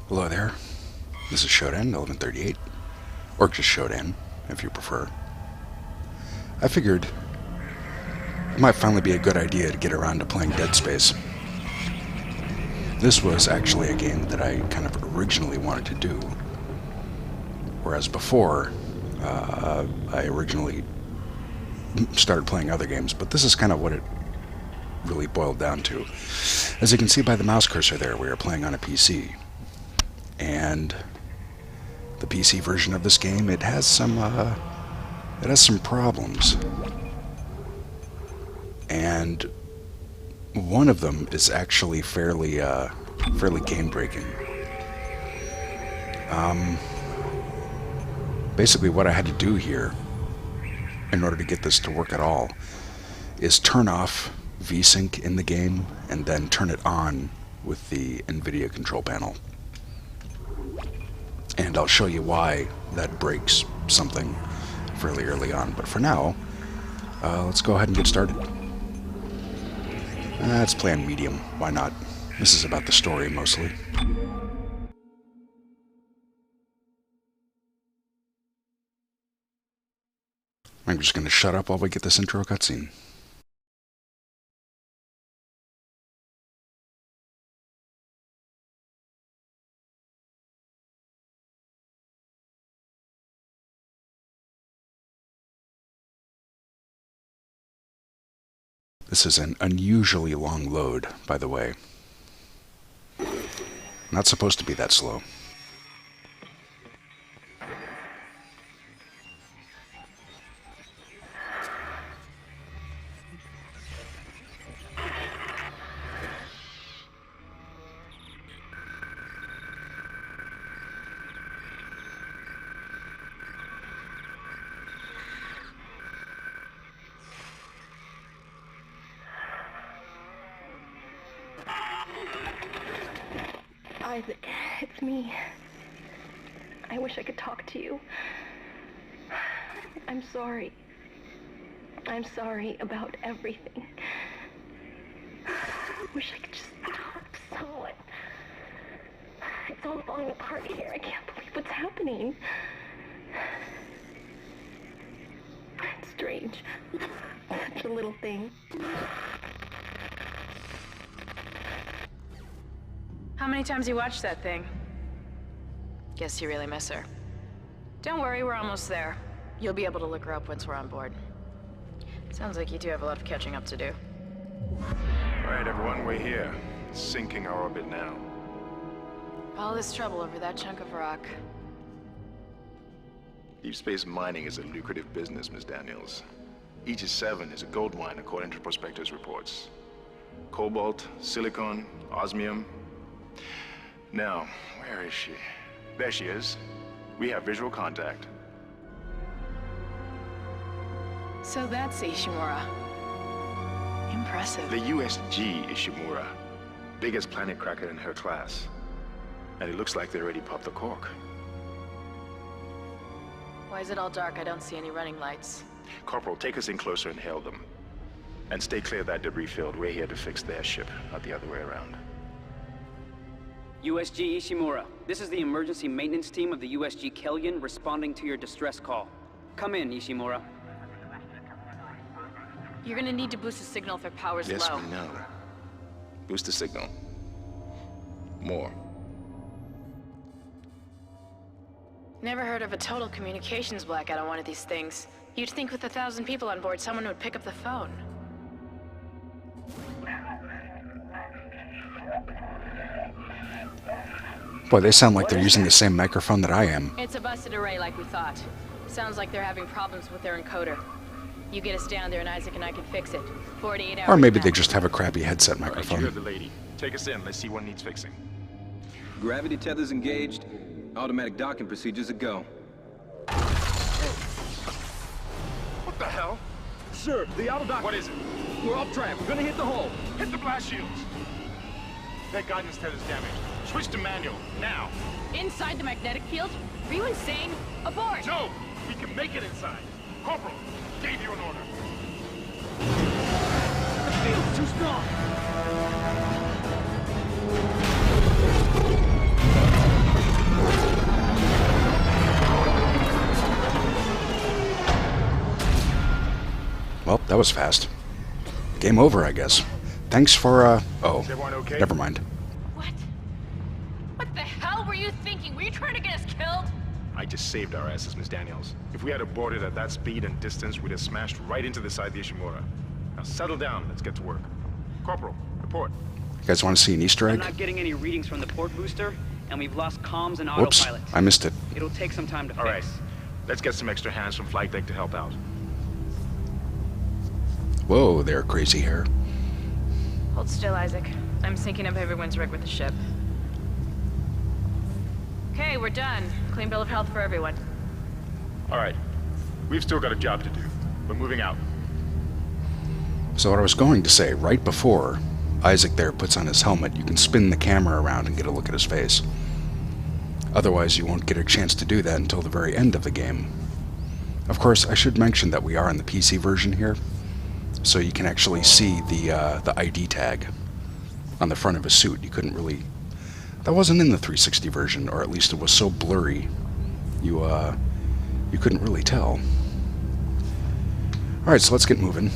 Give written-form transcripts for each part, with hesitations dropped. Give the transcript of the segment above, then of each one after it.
Hello there. This is Shodan 1138, or just Shodan, if you prefer. I figured it might finally be a good idea to get around to playing Dead Space. This was actually a game that I kind of originally wanted to do, whereas before, I originally started playing other games, but this is kind of what it really boiled down to. As you can see by the mouse cursor there, we are playing on a PC. And the PC version of this game, it has some problems. And one of them is actually fairly game-breaking. Basically what I had to do here, in order to get this to work at all, is turn off VSync in the game, and then turn it on with the NVIDIA control panel. And I'll show you why that breaks something fairly early on. But for now, let's go ahead and get started. Let's play on medium. Why not? This is about the story mostly. I'm just going to shut up while we get this intro cutscene. This is an unusually long load, by the way. Not supposed to be that slow. Isaac, it's me. I wish I could talk to you. I'm sorry. I'm sorry about everything. I wish I could just talk to someone. It's all falling apart here. I can't believe what's happening. It's strange. Such a little thing. How many times you watched that thing? Guess you really miss her. Don't worry, we're almost there. You'll be able to look her up once we're on board. Sounds like you two have a lot of catching up to do. Alright, everyone, we're here. Sinking our orbit now. All this trouble over that chunk of rock. Deep space mining is a lucrative business, Ms. Daniels. Aegis 7 is a gold mine according to prospectors' reports. Cobalt, silicon, osmium. Now, where is she? There she is. We have visual contact. So that's Ishimura. Impressive. The USG Ishimura. Biggest planet cracker in her class. And it looks like they already popped the cork. Why is it all dark? I don't see any running lights. Corporal, take us in closer and hail them. And stay clear of that debris field. We're here to fix their ship, not the other way around. USG Ishimura, this is the emergency maintenance team of the USG Kellion responding to your distress call. Come in, Ishimura. You're gonna need to boost the signal if their power's Yes, low. we know. Boost the signal. More. Never heard of a total communications blackout on one of these things. You'd think with 1,000 people on board, someone would pick up the phone. Boy, they sound like they're using the same microphone that I am. It's a busted array like we thought. Sounds like they're having problems with their encoder. You get us down there and Isaac and I can fix it. 48 hours Or maybe they max. just have a crappy headset All right, you microphone. heard the lady. Take us in. Let's see what needs fixing. Gravity tethers engaged. Automatic docking procedures a go. What the hell? Sir, the auto dock. What is it? We're off track. We're gonna hit the hull. Hit the blast shields. That guidance tether's damaged. Switch to manual, now. Inside the magnetic field? Are you insane? Abort! No! We can make it inside. Corporal, gave you an order. The field's too strong. that was fast. Game over, I guess. Thanks for, oh, Is everyone okay? never mind. What? What the hell were you thinking? Were you trying to get us killed? I just saved our asses, Miss Daniels. If we had aborted at that speed and distance, we'd have smashed right into the side of the Ishimura. Now settle down, let's get to work. Corporal, report. You guys want to see an Easter I'm egg? not getting any readings from the port booster, and we've lost comms and Whoops, autopilot. I missed it. It'll take some time to fix. All right, let's get some extra hands from flight deck to help out. Whoa there, crazy hair. Hold still, Isaac. I'm syncing up everyone's rig with the ship. Okay, we're done. Clean bill of health for everyone. All right, we've still got a job to do. We're moving out. So what I was going to say, right before Isaac there puts on his helmet, you can spin the camera around and get a look at his face. Otherwise, you won't get a chance to do that until the very end of the game. Of course, I should mention that we are in the PC version here, so you can actually see the ID tag on the front of his suit. You couldn't really... That wasn't in the 360 version, or at least it was so blurry, you couldn't really tell. Alright, so let's get moving.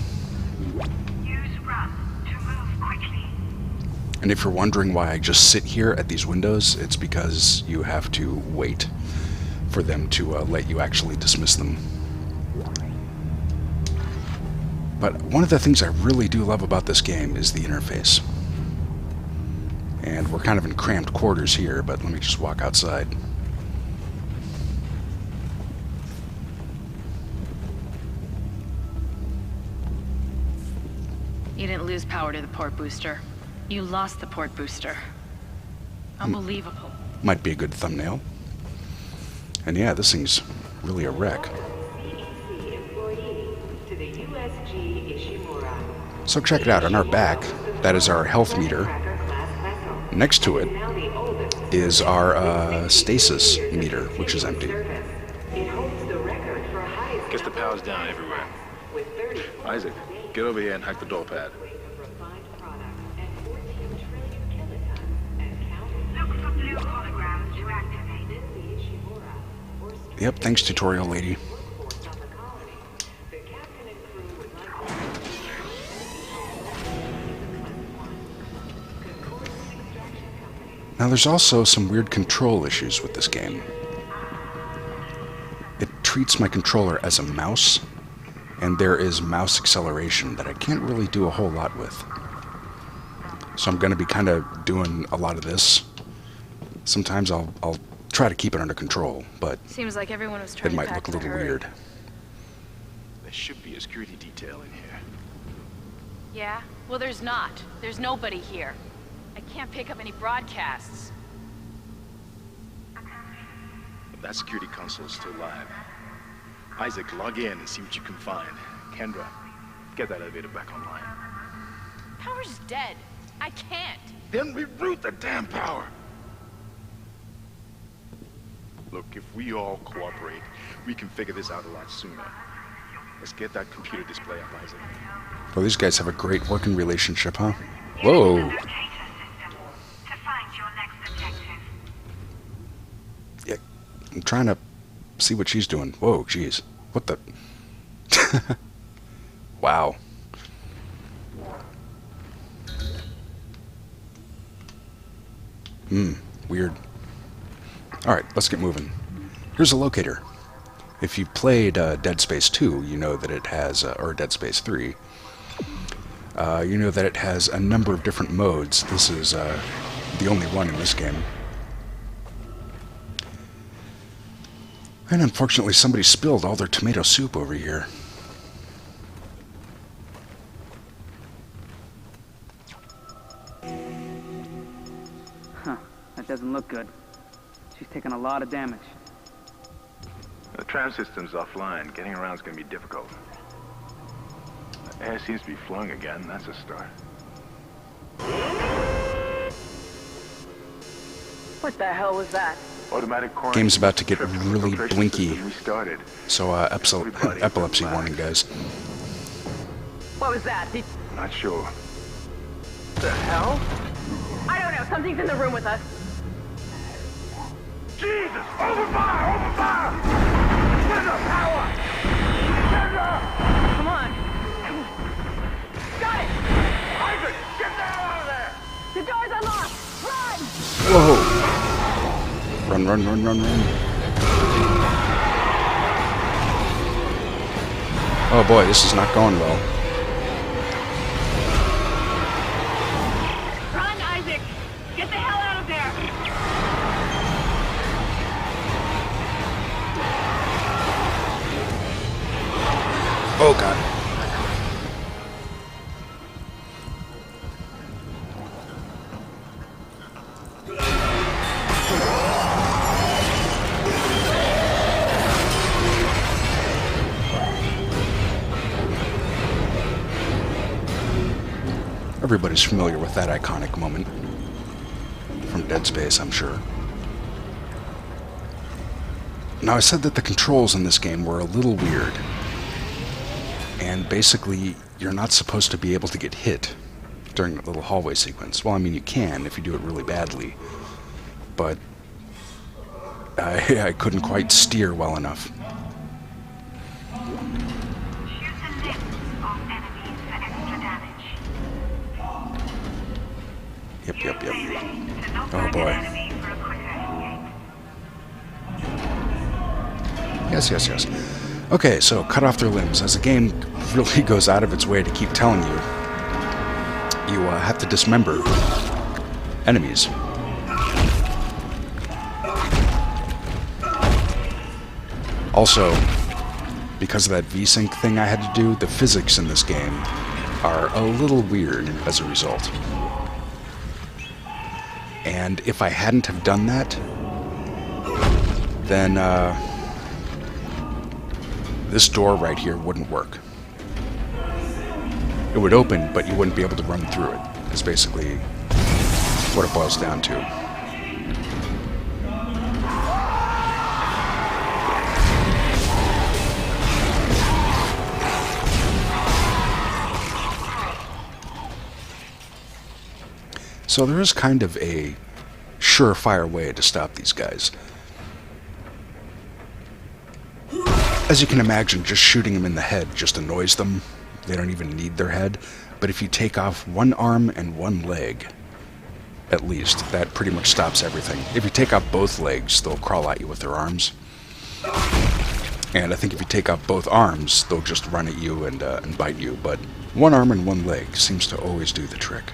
Use run to move quickly. And if you're wondering why I just sit here at these windows, it's because you have to wait for them to let you actually dismiss them. But one of the things I really do love about this game is the interface. And we're kind of in cramped quarters here, but let me just walk outside. You didn't lose power to the port booster. You lost the port booster. Unbelievable. Might be a good thumbnail. And yeah, this thing's really a wreck. CEC employee to the USG Ishimura. So check it out, on our back, that is our health meter. Next to it is our stasis meter, which is empty. It holds the record for highest Guess the power's down everywhere. Isaac, get over here and hack the door pad. refined product and 14 trillion kilotons and counting. Look for blue holograms to activate. Within the Ishimura, or Yep, thanks tutorial lady. workforce of the colony, the captain and crew would like to Now there's also some weird control issues with this game. It treats my controller as a mouse, and there is mouse acceleration that I can't really do a whole lot with. So I'm going to be kind of doing a lot of this. Sometimes I'll try to keep it under control, but Seems like everyone was it trying to might pack look a in little hurry. weird. There should be a security detail in here. Yeah? Well, there's not. There's nobody here. I can't pick up any broadcasts. That security console's still live. Isaac, log in and see what you can find. Kendra, get that elevator back online. Power's dead. I can't. Then reroute the damn power! Look, if we all cooperate, we can figure this out a lot sooner. Let's get that computer display up, Isaac. Well, these guys have a great working relationship, huh? Whoa! locator system to find your next objective. Yeah, I'm trying to see what she's doing. Whoa, jeez. What the... Wow. Weird. Alright, let's get moving. Here's a locator. If you played Dead Space 2, you know that it has, or Dead Space 3, you know that it has a number of different modes. This is the only one in this game. And unfortunately, somebody spilled all their tomato soup over here. Huh. That doesn't look good. She's taken a lot of damage. The tram system's offline. Getting around's gonna be difficult. The air seems to be flowing again. That's a start. What the hell was that? Automatic quarantine. Game's about to get Trip really filtration blinky. system restarted. So, epilepsy warning, guys. What was that? Not sure. The hell? I don't know. Something's in the room with us. Jesus! Open fire! Open fire! Send the power! Send her! Come on. Run, run, run, run, run. Oh boy, this is not going well. Run, Isaac! Get the hell out of there! Oh god. Everybody's familiar with that iconic moment from Dead Space, I'm sure. Now, I said that the controls in this game were a little weird. And basically, you're not supposed to be able to get hit during that little hallway sequence. Well, I mean, you can if you do it really badly. But I couldn't quite steer well enough. Shoot the limbs off enemies for extra damage. Yep. To knock Oh back boy. an enemy for a quicker escape. Yes. Okay, so cut off their limbs. As the game really goes out of its way to keep telling you, you have to dismember enemies. Also, because of that VSync thing I had to do, the physics in this game are a little weird as a result. And if I hadn't have done that, then this door right here wouldn't work. It would open, but you wouldn't be able to run through it. That's basically what it boils down to. So there is kind of a surefire way to stop these guys. As you can imagine, just shooting them in the head just annoys them. They don't even need their head. But if you take off one arm and one leg, at least, that pretty much stops everything. If you take off both legs, they'll crawl at you with their arms. And I think if you take off both arms, they'll just run at you and bite you. But one arm and one leg seems to always do the trick.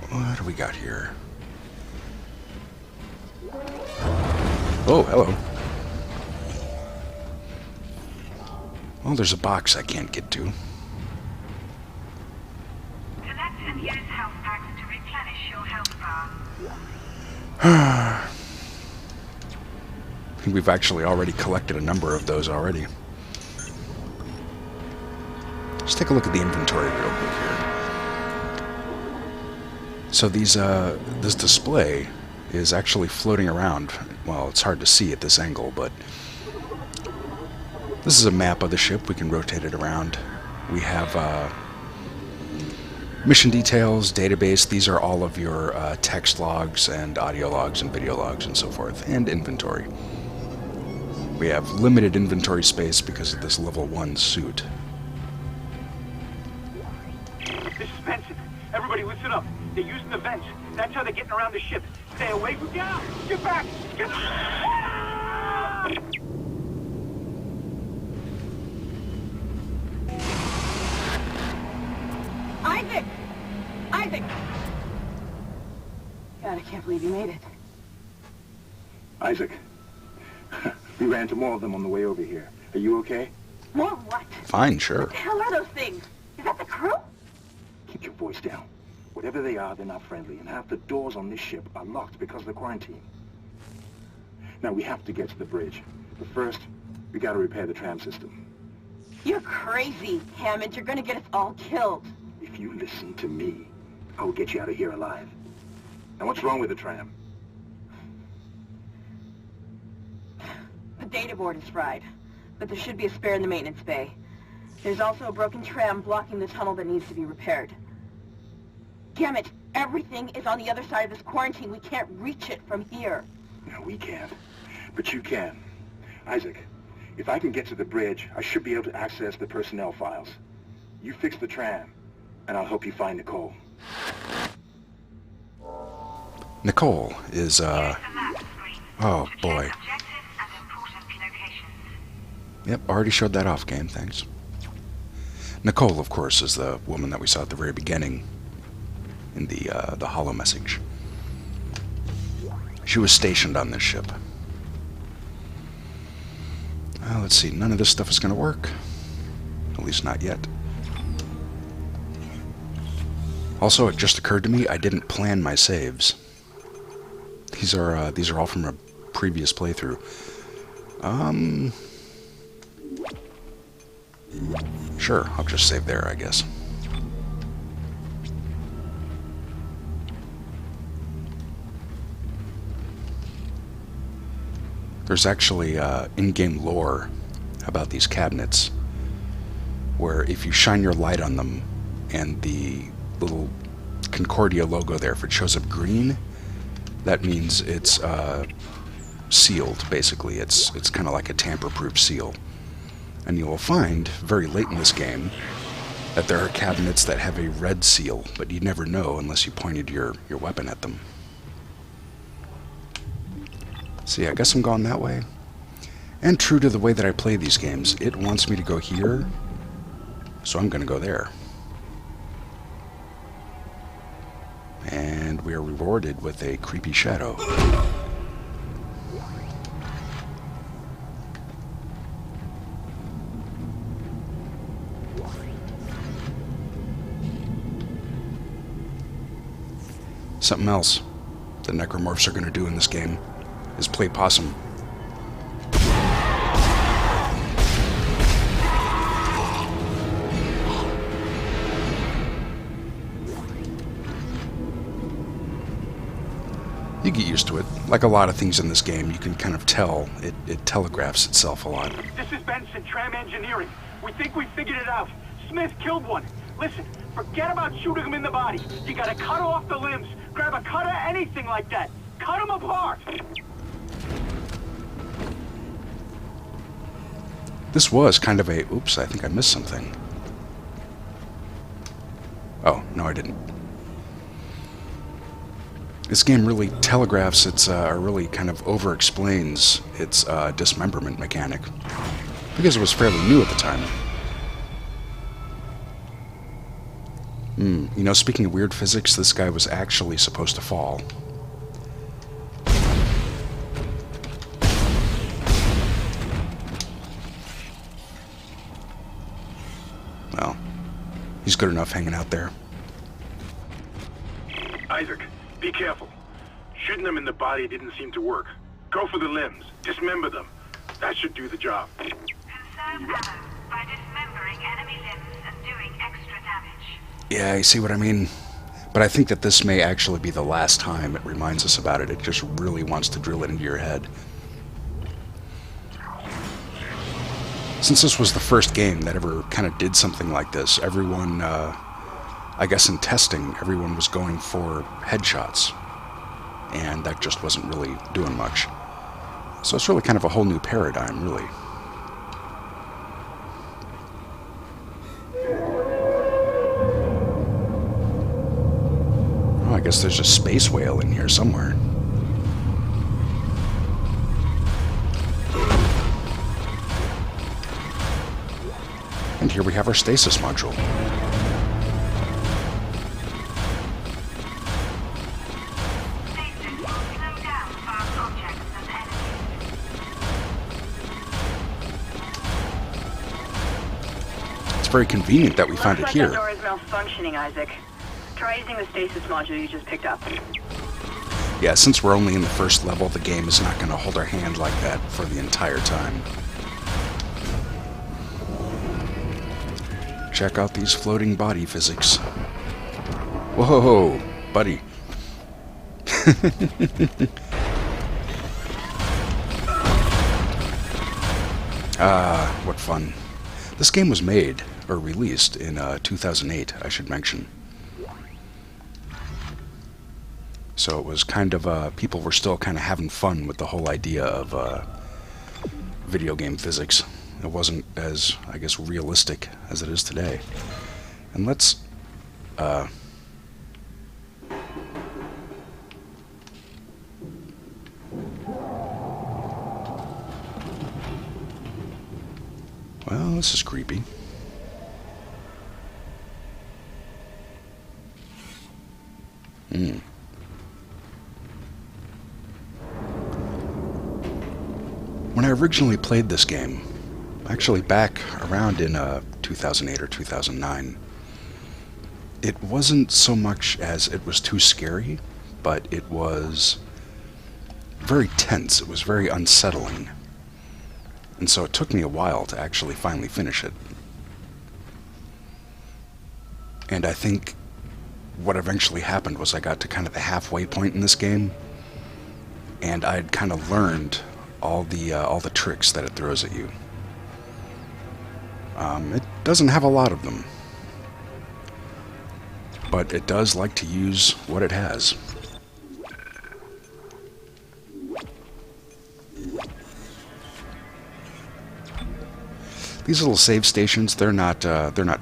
What do we got here? Oh, hello. Well, there's a box I can't get to. Collect and use health packs to replenish your health bar. I think we've actually already collected a number of those already. Let's take a look at the inventory real quick here. So these, this display is actually floating around. Well, it's hard to see at this angle, but this is a map of the ship. We can rotate it around. We have mission details, database. These are all of your text logs and audio logs and video logs and so forth, and inventory. We have limited inventory space because of this level 1 suit. This is Benson. Everybody listen up. They're using the vents. That's how they're getting around the ship. Stay away from down. Get back. Get back. Isaac! Isaac! God, I can't believe you made it. Isaac, we ran into more of them on the way over here. Are you okay? More what? Fine, sure. What the hell are those things? Is that the crew? Keep your voice down. Whatever they are, they're not friendly, and half the doors on this ship are locked because of the quarantine. Now, we have to get to the bridge. But first, we gotta repair the tram system. You're crazy, Hammond. You're gonna get us all killed. If you listen to me, I will get you out of here alive. Now, what's wrong with the tram? The data board is fried, but there should be a spare in the maintenance bay. There's also a broken tram blocking the tunnel that needs to be repaired. Damn it! Everything is on the other side of this quarantine. We can't reach it from here. No, we can't. But you can. Isaac, If I can get to the bridge, I should be able to access the personnel files. You fix the tram, and I'll help you find Nicole. Nicole is, oh boy. Yep, already showed that off, game, thanks. Nicole, of course, is the woman that we saw at the very beginning in the holo message. She was stationed on this ship. Let's see, none of this stuff is going to work. At least not yet. Also, it just occurred to me I didn't plan my saves. These are all from a previous playthrough. Sure, I'll just save there, I guess. There's actually in-game lore about these cabinets, where if you shine your light on them and the little Concordia logo there, if it shows up green, that means it's sealed, basically. It's kind of like a tamper-proof seal. And you will find, very late in this game, that there are cabinets that have a red seal, but you'd never know unless you pointed your weapon at them. See, I guess I'm going that way. And true to the way that I play these games, it wants me to go here, so I'm going to go there. And we are rewarded with a creepy shadow. Something else the necromorphs are going to do in this game is play possum. You get used to it. Like a lot of things in this game, you can kind of tell it telegraphs itself a lot. This is Benson, Tram Engineering. We think we figured it out. Smith killed one. Listen, forget about shooting him in the body. You gotta cut off the limbs. Grab a cutter, anything like that. Cut him apart. This was kind of a... Oops, I think I missed something. Oh, no I didn't. This game really telegraphs its, or really kind of over-explains its dismemberment mechanic. Because it was fairly new at the time. You know, speaking of weird physics, this guy was actually supposed to fall. Well, he's good enough hanging out there. Isaac, be careful. Shooting them in the body didn't seem to work. Go for the limbs. Dismember them. That should do the job. Conserve ammo by dismembering enemy limbs and doing extra damage. Yeah, you see what I mean? But I think that this may actually be the last time it reminds us about it. It just really wants to drill it into your head. Since this was the first game that ever kind of did something like this, everyone, I guess in testing, everyone was going for headshots. And that just wasn't really doing much. So it's really kind of a whole new paradigm, really. Oh, I guess there's a space whale in here somewhere. And here we have our stasis module. It's very convenient that we found it here. Looks like that door is malfunctioning, Isaac. Try using the stasis module you just picked up. Yeah, since we're only in the first level, the game is not going to hold our hand like that for the entire time. Check out these floating body physics. Whoa, buddy. What fun. This game was made, or released, in 2008, I should mention. So it was kind of, people were still kind of having fun with the whole idea of video game physics. It wasn't as, I guess, realistic as it is today. And let's, well, this is creepy. When I originally played this game, actually back around in 2008 or 2009, it wasn't so much as it was too scary, but it was very tense. It was very unsettling. And so it took me a while to actually finally finish it. And I think what eventually happened was I got to kind of the halfway point in this game, and I'd kind of learned all the tricks that it throws at you. It doesn't have a lot of them, but it does like to use what it has. These little save stations, they're not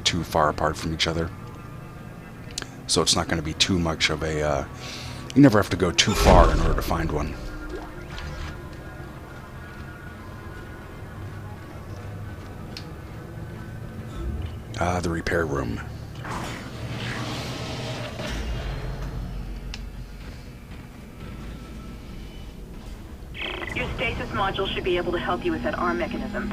too far apart from each other, so it's not going to be too much of a. You never have to go too far in order to find one. The repair room. Your stasis module should be able to help you with that arm mechanism.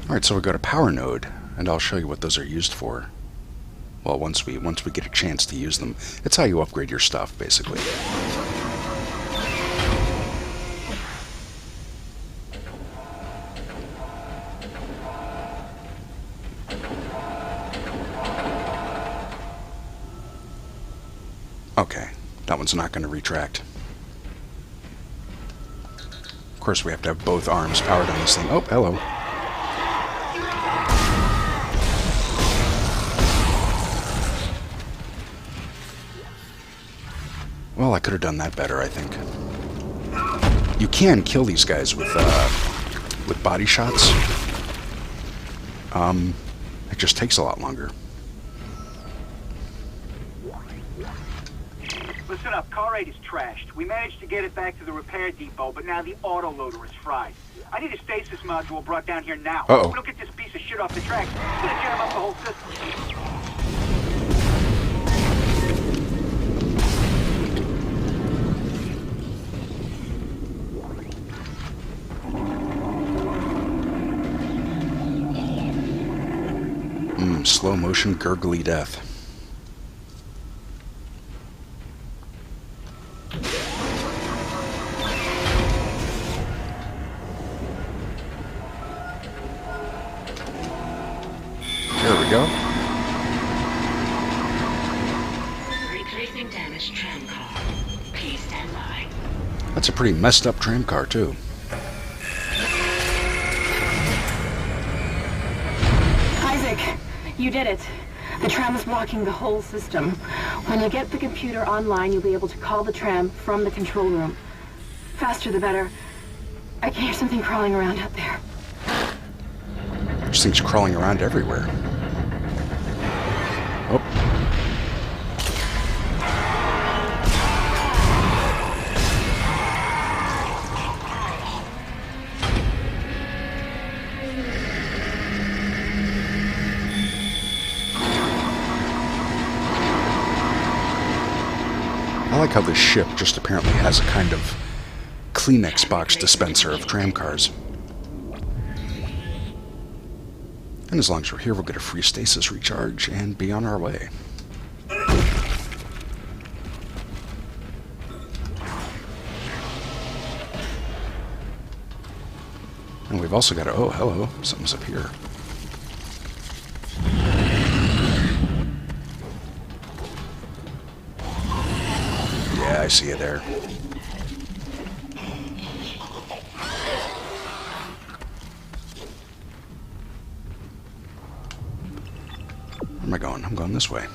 Alright, so we go to power node, and I'll show you what those are used for. Well, once we get a chance to use them. It's how you upgrade your stuff, basically. Okay, that one's not going to retract. Of course, we have to have both arms powered on this thing. Oh, hello. Well, I could have done that better, I think. You can kill these guys with body shots. It just takes a lot longer. Listen up, car 8 is trashed. We managed to get it back to the repair depot, but now the autoloader is fried. I need a stasis module brought down here now. Uh-oh. If we don't get this piece of shit off the tracks, it's gonna jam up the whole system. Slow motion gurgly death. There we go. Replacing damaged tram car. Please stand by. That's a pretty messed up tram car, too. Isaac, you did it. The tram is blocking the whole system. When you get the computer online, you'll be able to call the tram from the control room. Faster the better. I can hear something crawling around out there. There's things crawling around everywhere. Oh. I like how this ship just apparently has a kind of Kleenex box dispenser of tram cars. And as long as we're here, we'll get a free stasis recharge and be on our way. And we've also got to... Oh, hello. Something's up here. Yeah, I see you there. Where am I going? I'm going this way.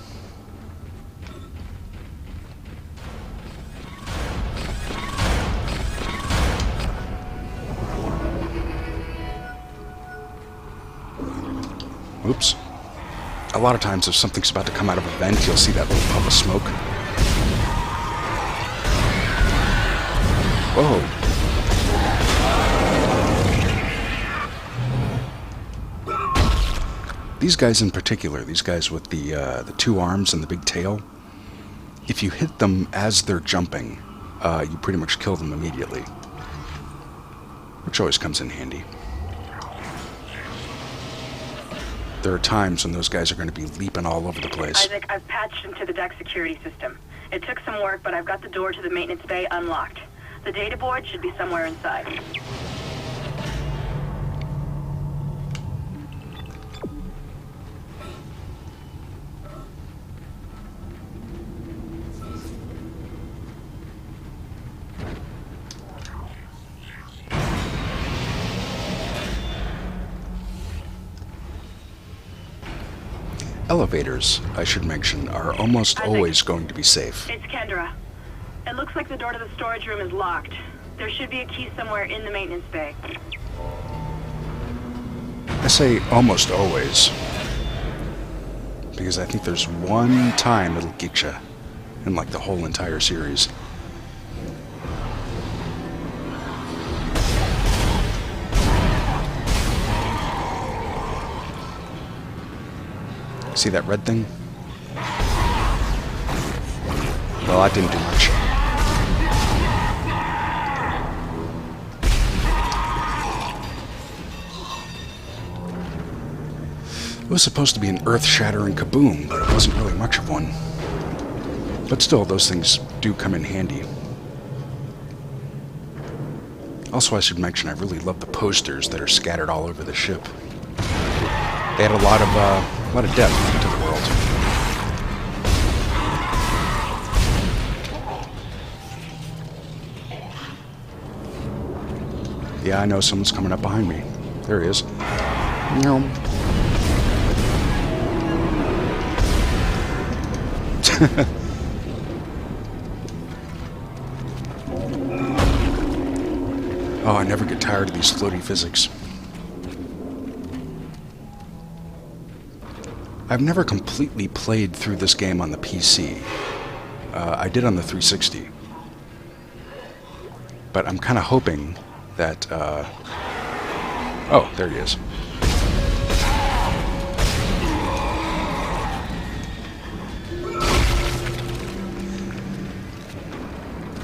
Oops. A lot of times if something's about to come out of a vent, you'll see that little puff of smoke. Whoa. These guys in particular, these guys with the two arms and the big tail, if you hit them as they're jumping, you pretty much kill them immediately. Which always comes in handy. There are times when those guys are going to be leaping all over the place. Isaac, I've patched into the deck security system. It took some work, but I've got the door to the maintenance bay unlocked. The data board should be somewhere inside. Elevators, I should mention, are almost always going to be safe. It's Kendra. It looks like the door to the storage room is locked. There should be a key somewhere in the maintenance bay. I say almost always, because I think there's one time it'll get you in like the whole entire series. See that red thing? Well, that didn't do much. It was supposed to be an earth-shattering kaboom, but it wasn't really much of one. But still, those things do come in handy. Also, I should mention, I really love the posters that are scattered all over the ship. They had a lot of depth into the world. Yeah, I know someone's coming up behind me. There he is. No. Oh, I never get tired of these floaty physics. I've never completely played through this game on the PC. I did on the 360. But I'm kind of hoping that... Oh, there he is.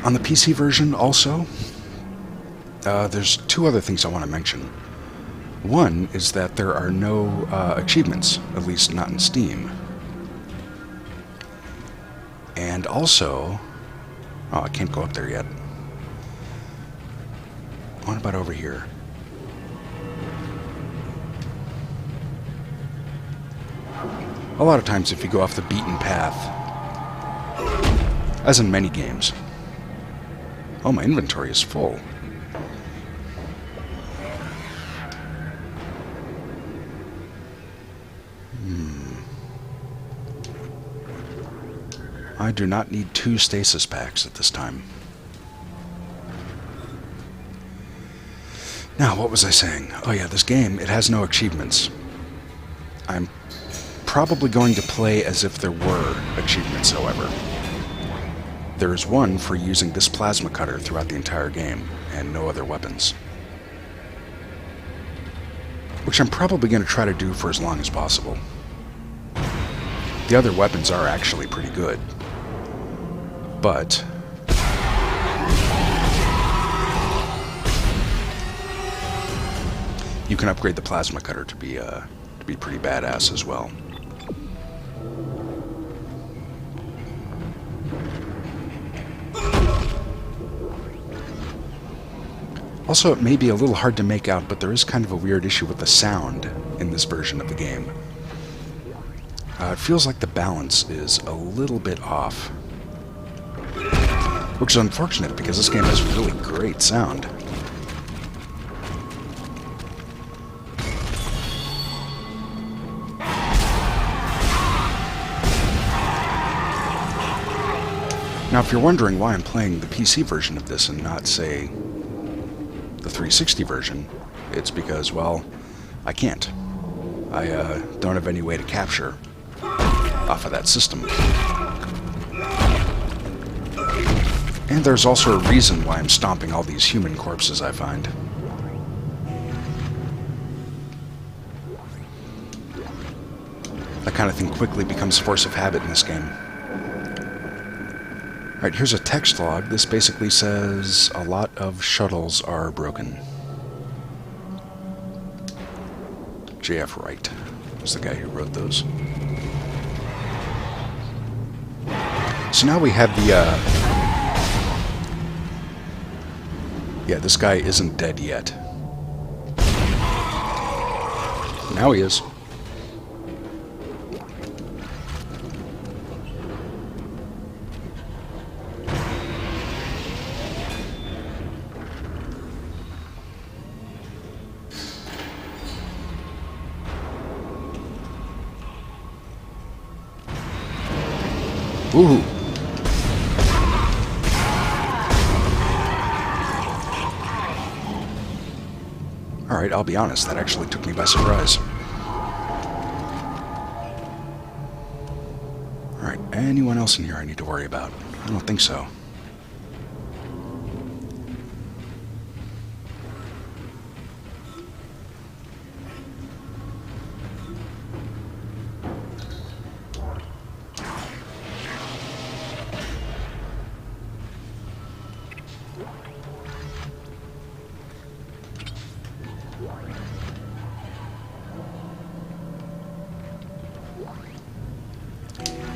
On the PC version also, there's two other things I want to mention. One is that there are no achievements, at least not in Steam. And also... Oh, I can't go up there yet. What about over here? A lot of times if you go off the beaten path, as in many games... Oh, my inventory is full. I do not need 2 stasis packs at this time. Now, what was I saying? Oh yeah, this game, it has no achievements. I'm probably going to play as if there were achievements, however. There is one for using this plasma cutter throughout the entire game, and no other weapons. Which I'm probably going to try to do for as long as possible. The other weapons are actually pretty good. But... you can upgrade the plasma cutter to be pretty badass as well. Also, it may be a little hard to make out, but there is kind of a weird issue with the sound in this version of the game. It feels like the balance is a little bit off. Which is unfortunate, because this game has really great sound. Now, if you're wondering why I'm playing the PC version of this and not, say, the 360 version, it's because, well, I can't. I don't have any way to capture off of that system. And there's also a reason why I'm stomping all these human corpses I find. That kind of thing quickly becomes force of habit in this game. Alright, here's a text log. This basically says a lot of shuttles are broken. J.F. Wright was the guy who wrote those. So now we have the, yeah, this guy isn't dead yet. Now he is. Woohoo! Alright, I'll be honest, that actually took me by surprise. Alright, anyone else in here I need to worry about? I don't think so.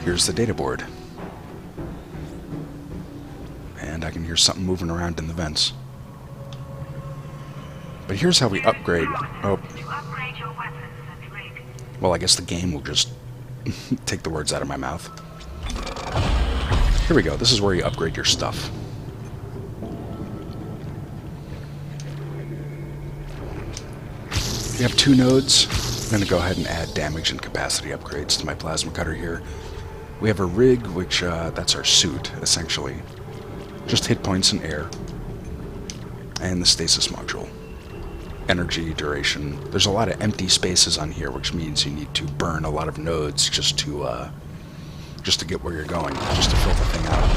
Here's the data board. And I can hear something moving around in the vents. But here's how we upgrade. Oh. Well, I guess the game will just take the words out of my mouth. Here we go. This is where you upgrade your stuff. You have 2 nodes. I'm going to go ahead and add damage and capacity upgrades to my plasma cutter here. We have a rig, which, that's our suit, essentially. Just hit points and air. And the stasis module. Energy, duration. There's a lot of empty spaces on here, which means you need to burn a lot of nodes just to get where you're going, just to fill the thing out.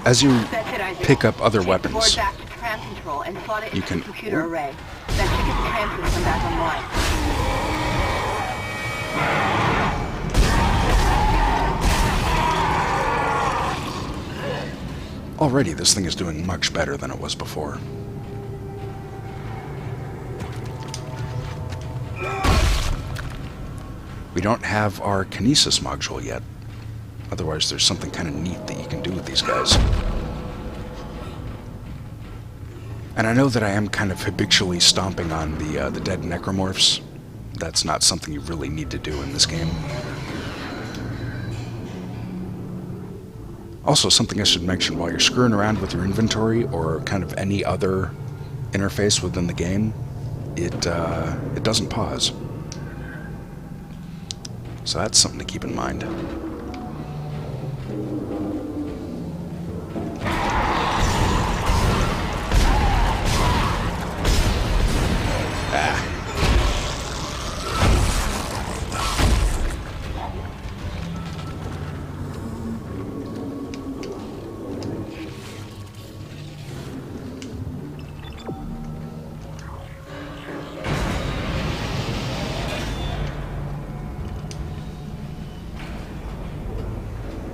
As you pick up other weapons, you can... Computer array. That should get the tram system back online. Already, this thing is doing much better than it was before. We don't have our kinesis module yet. Otherwise, there's something kind of neat that you can do with these guys. And I know that I am kind of habitually stomping on the dead necromorphs. That's not something you really need to do in this game. Also, something I should mention, while you're screwing around with your inventory or kind of any other interface within the game, it doesn't pause. So that's something to keep in mind.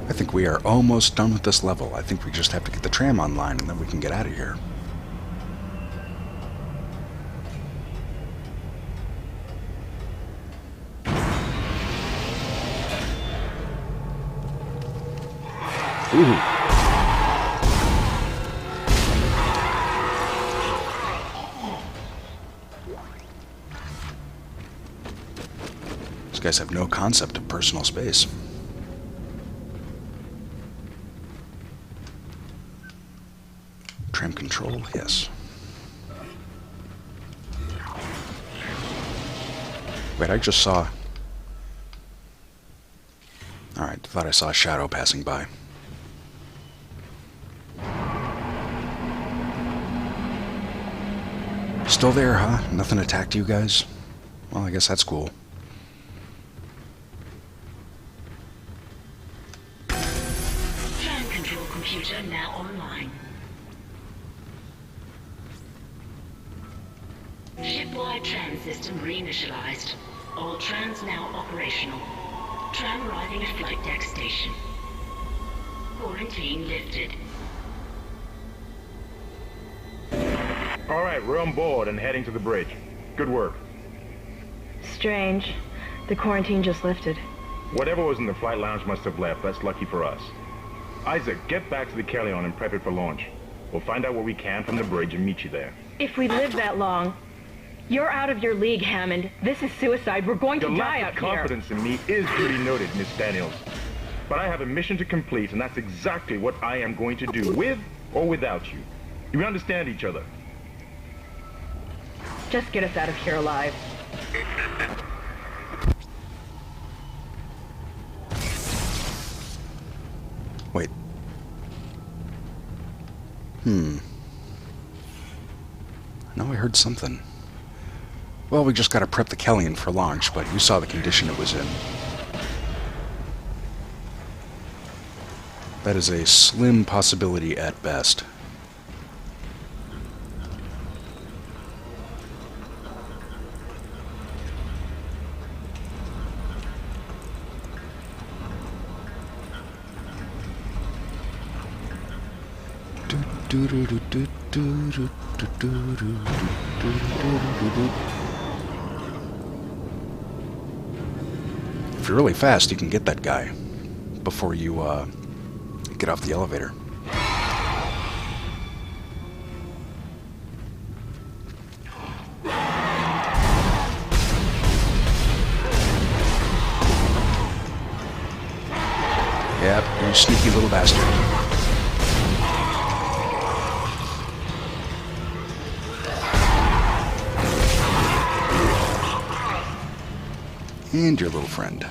I think we are almost done with this level. I think we just have to get the tram online and then we can get out of here. Ooh. These guys have no concept of personal space. Tram control, yes. Wait, I just saw... Alright, thought I saw a shadow passing by. Still there, huh? Nothing attacked you guys? Well, I guess that's cool. Tram control computer now online. Shipwide tram system reinitialized. All trams now operational. Tram arriving at flight deck station. Quarantine lifted. All right, we're on board and heading to the bridge. Good work. Strange. The quarantine just lifted. Whatever was in the flight lounge must have left. That's lucky for us. Isaac, get back to the Kellion and prep it for launch. We'll find out what we can from the bridge and meet you there. If we live that long, you're out of your league, Hammond. This is suicide. We're going to die out here. Your lack of confidence in me is duly noted, Miss Daniels. But I have a mission to complete, and that's exactly what I am going to do, with or without you. You understand each other? Just get us out of here alive. Wait. I know I heard something. Well, we just gotta prep the Kellion for launch, but you saw the condition it was in. That is a slim possibility at best. If you're really fast, you can get that guy before you get off the elevator. Yep, you sneaky little bastard. And your little friend.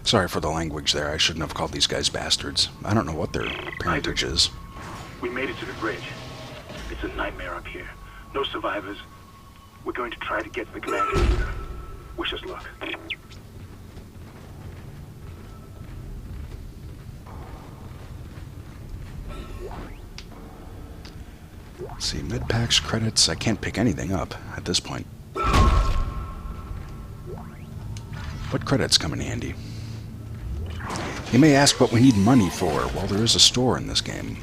Sorry for the language there. I shouldn't have called these guys bastards. I don't know what their parentage is. We made it to the bridge. It's a nightmare up here. No survivors. We're going to try to get to the command computer. Wish us luck. Let's see, med packs, credits. I can't pick anything up at this point. What credits come in handy? You may ask what we need money for. Well, there is a store in this game,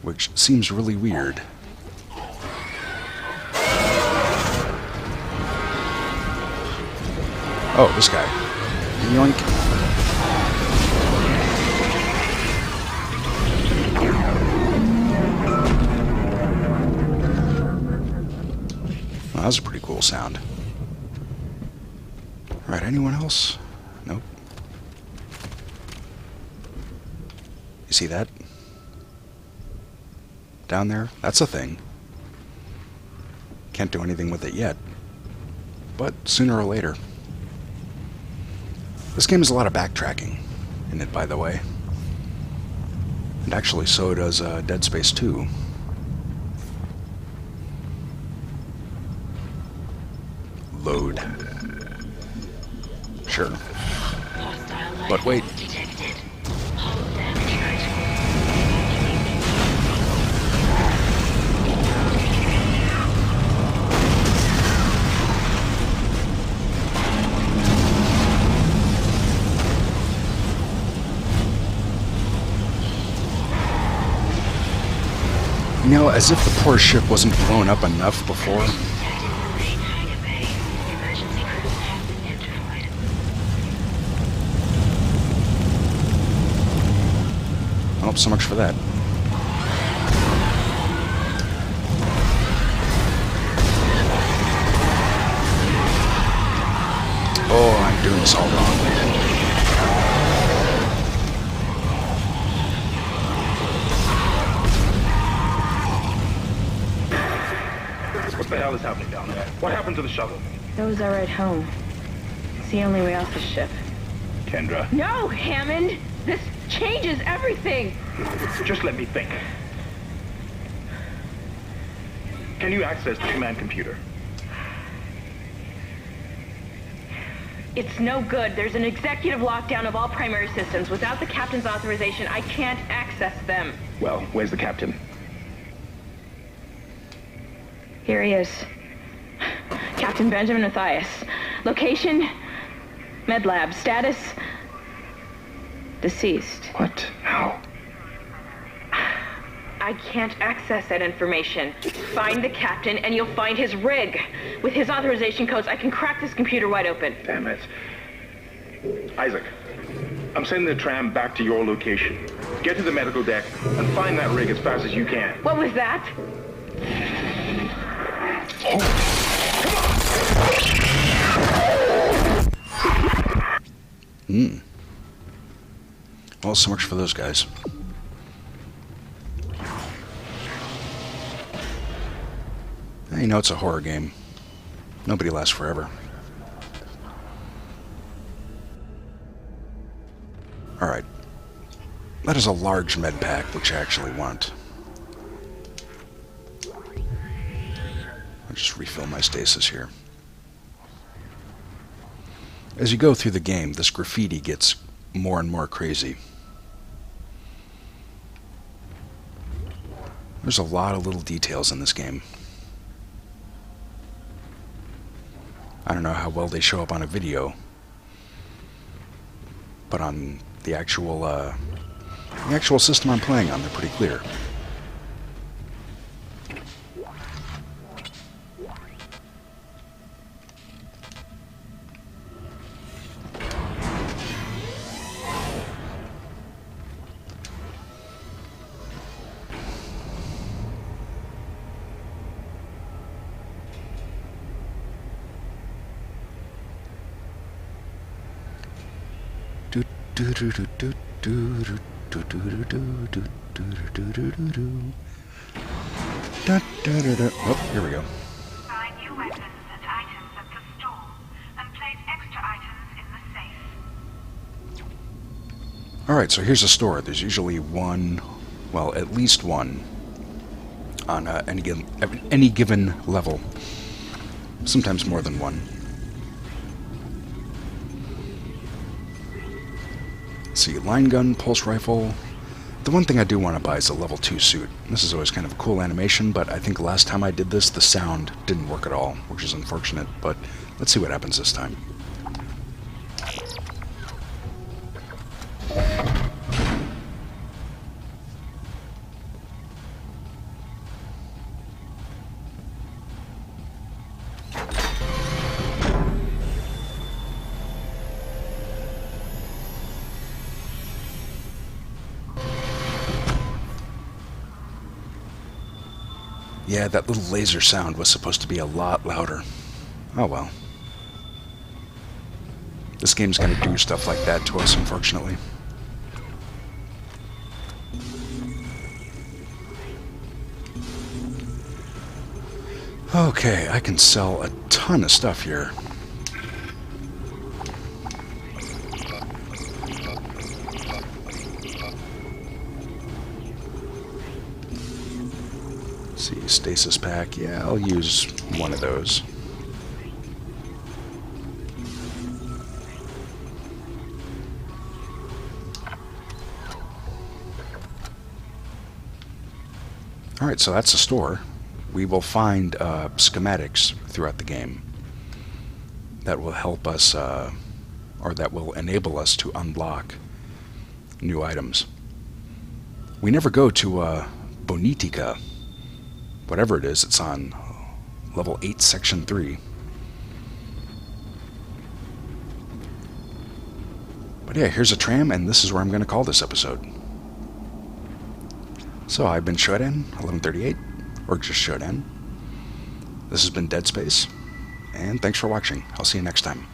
which seems really weird. Oh, this guy. Yoink. Well, that was a pretty cool sound. Alright, anyone else? Nope. You see that? Down there? That's a thing. Can't do anything with it yet. But sooner or later. This game has a lot of backtracking in it, by the way. And actually, so does Dead Space 2. Load. Sure. But wait. You know, as if the poor ship wasn't blown up enough before. Well, so much for that. Oh, I'm doing this all wrong. What the hell is happening down there? What happened to the shuttle? That was our ride home. the only way off the ship. Kendra, No, Hammond! This changes everything! just let me think. Can you access the command computer? It's no good. There's an executive lockdown of all primary systems. Without the captain's authorization, I can't access them. Well, where's the captain? Here he is. Captain Benjamin Mathias. Location, med lab. Status, deceased. What? How? I can't access that information. Find the captain and you'll find his rig. With his authorization codes, I can crack this computer wide open. Damn it. Isaac, I'm sending the tram back to your location. Get to the medical deck and find that rig as fast as you can. What was that? Well, so much for those guys. You know, it's a horror game. Nobody lasts forever. Alright. That is a large med pack, which I actually want. I'll just refill my stasis here. As you go through the game, this graffiti gets more and more crazy. There's a lot of little details in this game. I don't know how well they show up on a video, but on the actual system I'm playing on, they're pretty clear. Oh, here we go. Find new weapons and items at the store, and place extra items in the safe. Alright, so here's a store. There's usually one, well, at least one on any given level. Sometimes more than one. Let's see, line gun, pulse rifle. The one thing I do want to buy is a level 2 suit. This is always kind of a cool animation, but I think last time I did this, the sound didn't work at all, which is unfortunate, but let's see what happens this time. Yeah, that little laser sound was supposed to be a lot louder. Oh well. This game's gonna do stuff like that to us, unfortunately. Okay, I can sell a ton of stuff here. See, stasis pack. Yeah, I'll use one of those. Alright, so that's the store. We will find schematics throughout the game that will help us, or that will enable us to unlock new items. We never go to Bonitica. Whatever it is, it's on level 8, section 3. But yeah, here's a tram, and this is where I'm going to call this episode. So I've been Shodan, 1138, or just Shodan. This has been Dead Space, and thanks for watching. I'll see you next time.